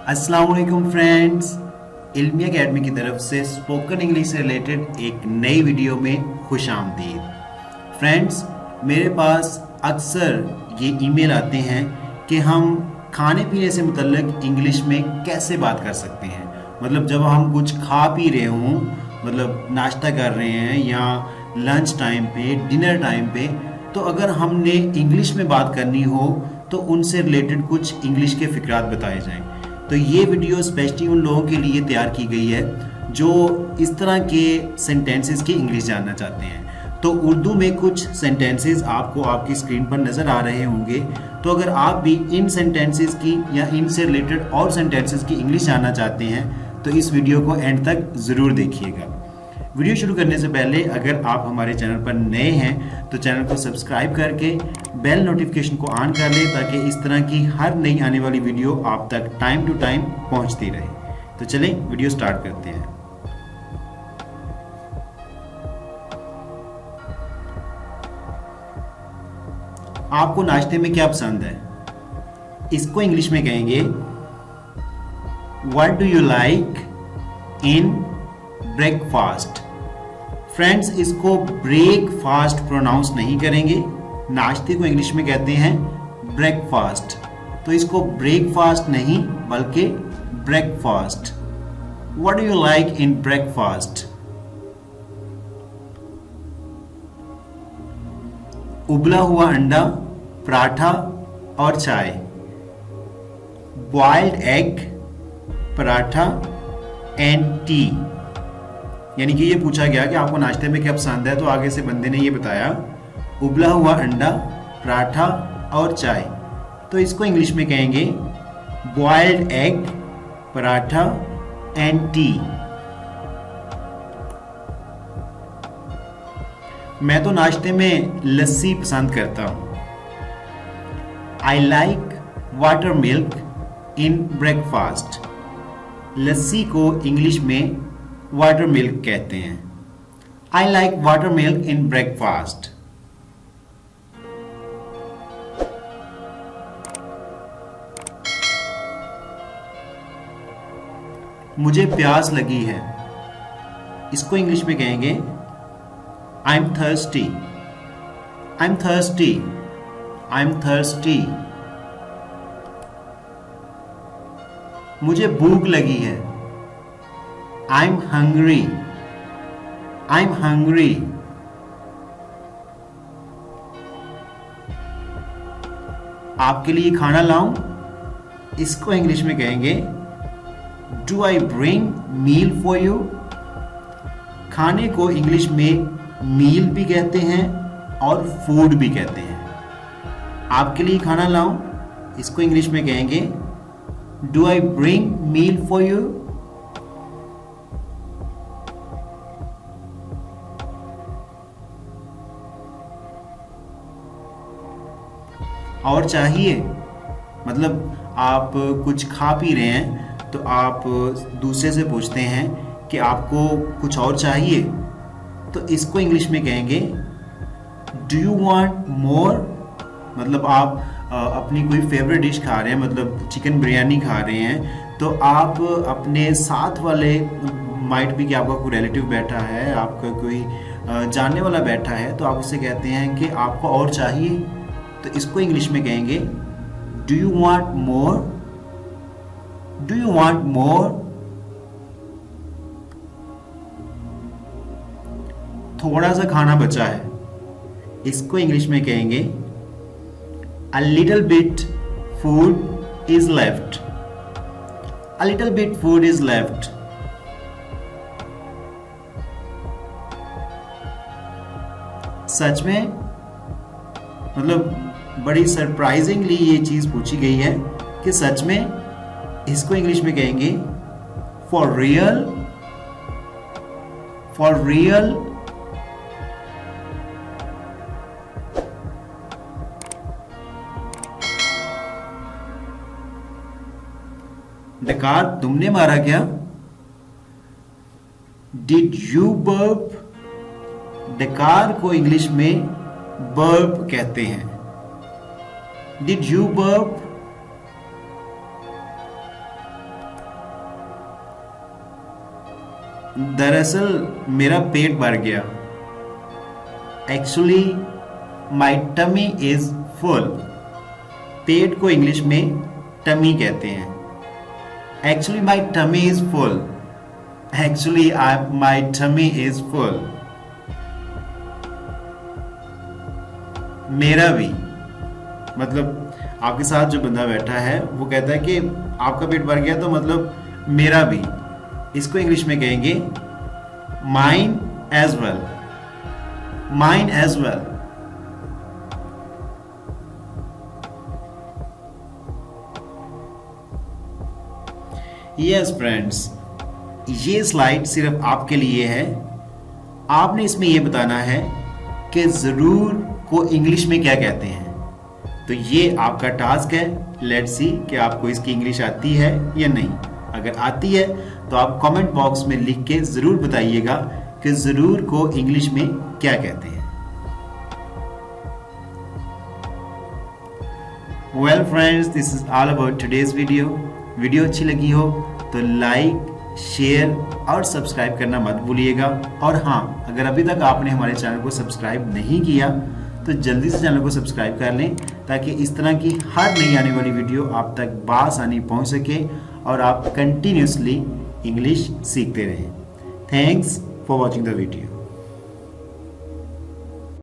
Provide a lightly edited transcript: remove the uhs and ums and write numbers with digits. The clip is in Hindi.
अस्सलाम वालेकुम फ्रेंड्स, इल्मी एकेडमी की तरफ से स्पोकन इंग्लिश से रिलेटेड एक नई वीडियो में खुश आमदीद। फ्रेंड्स, मेरे पास अक्सर ये ईमेल आते हैं कि हम खाने पीने से मुतल्लिक इंग्लिश में कैसे बात कर सकते हैं। मतलब जब हम कुछ खा पी रहे हों, मतलब नाश्ता कर रहे हैं या लंच टाइम पे, डिनर टाइम पे, तो अगर हमने इंग्लिश में बात करनी हो तो उनसे रिलेटेड कुछ इंग्लिश के फ़िक्रात बताए जाएं। तो ये वीडियो स्पेशली उन लोगों के लिए तैयार की गई है जो इस तरह के सेंटेंसेस की इंग्लिश जानना चाहते हैं। तो उर्दू में कुछ सेंटेंसेस आपको आपकी स्क्रीन पर नज़र आ रहे होंगे। तो अगर आप भी इन सेंटेंसेस की या इनसे रिलेटेड और सेंटेंसेस की इंग्लिश जानना चाहते हैं तो इस वीडियो को एंड तक ज़रूर देखिएगा। वीडियो शुरू करने से पहले अगर आप हमारे चैनल पर नए हैं तो चैनल को सब्सक्राइब करके बेल नोटिफिकेशन को ऑन कर लें ताकि इस तरह की हर नई आने वाली वीडियो आप तक टाइम टू टाइम पहुंचती रहे। तो चलें वीडियो स्टार्ट करते हैं। आपको नाश्ते में क्या पसंद है? इसको इंग्लिश में कहेंगे what do you like in breakfast. Friends, इसको ब्रेकफास्ट प्रोनाउंस नहीं करेंगे। नाश्ते को इंग्लिश में कहते हैं ब्रेकफास्ट, तो इसको ब्रेकफास्ट नहीं बल्कि breakfast. What do you like in breakfast? उबला हुआ अंडा, पराठा और चाय। Boiled egg, paratha and T. यानी कि ये पूछा गया कि आपको नाश्ते में क्या पसंद है, तो आगे से बंदे ने ये बताया उबला हुआ अंडा, पराठा और चाय। तो इसको इंग्लिश में कहेंगे boiled egg, paratha and tea. मैं तो नाश्ते में लस्सी पसंद करता हूँ। I like water milk in breakfast. Lassi को इंग्लिश में वाटर मिल्क कहते हैं। I like water milk in breakfast. मुझे प्यास लगी है। इसको इंग्लिश में कहेंगे I am thirsty. I am thirsty. I am thirsty. मुझे भूख लगी है। I'm hungry. I'm hungry. आपके लिए खाना लाऊं? इसको इंग्लिश में कहेंगे Do I bring meal for you? खाने को इंग्लिश में मील भी कहते हैं और फूड भी कहते हैं। आपके लिए खाना लाऊं? इसको इंग्लिश में कहेंगे Do I bring meal for you? और चाहिए, मतलब आप कुछ खा पी रहे हैं तो आप दूसरे से पूछते हैं कि आपको कुछ और चाहिए, तो इसको इंग्लिश में कहेंगे डू यू वांट मोर। मतलब आप अपनी कोई फेवरेट डिश खा रहे हैं, मतलब चिकन बिरयानी खा रहे हैं, तो आप अपने साथ वाले, माइट भी कि आपका कोई रिलेटिव बैठा है, आपका कोई जानने वाला बैठा है, तो आप उससे कहते हैं कि आपको और चाहिए, तो इसको इंग्लिश में कहेंगे do you want more. Do you want more. थोड़ा सा खाना बचा है। इसको इंग्लिश में कहेंगे a little bit food is left. A little bit food is left. सच में, मतलब बड़ी सरप्राइजिंगली ये चीज़ पूछी गई है कि सच में। इसको इंग्लिश में कहेंगे फॉर रियल। For real. डकार तुमने मारा क्या? Did you burp. डकार को इंग्लिश में बर्प कहते हैं। Did you burp? दरअसल मेरा पेट भर गया। Actually my tummy is full. पेट को इंग्लिश में टमी कहते हैं। Actually my tummy is full. Actually my tummy is full. मेरा भी, मतलब आपके साथ जो बंदा बैठा है वो कहता है कि आपका पेट भर गया, तो मतलब मेरा भी। इसको इंग्लिश में कहेंगे mine as well. Mine as well. Yes friends, ये स्लाइड सिर्फ आपके लिए है। आपने इसमें यह बताना है कि जरूर को इंग्लिश में क्या कहते हैं। तो ये आपका टास्क है। लेट्स सी कि आपको इसकी इंग्लिश आती है या नहीं। अगर आती है तो आप कमेंट बॉक्स में लिख के जरूर बताइएगा कि जरूर को इंग्लिश में क्या कहते हैं। Well friends, this is all about today's video. Video अच्छी लगी हो तो लाइक, शेयर और सब्सक्राइब करना मत भूलिएगा। और हाँ, अगर अभी तक आपने हमारे चैनल को सब्सक्राइब नहीं किया तो जल्दी से चैनल को सब्सक्राइब कर लें, ताकि इस तरह की हर नई आने वाली वीडियो आप तक बासानी पहुंच सके और आप कंटिन्यूसली इंग्लिश सीखते रहें। Thanks for watching the video.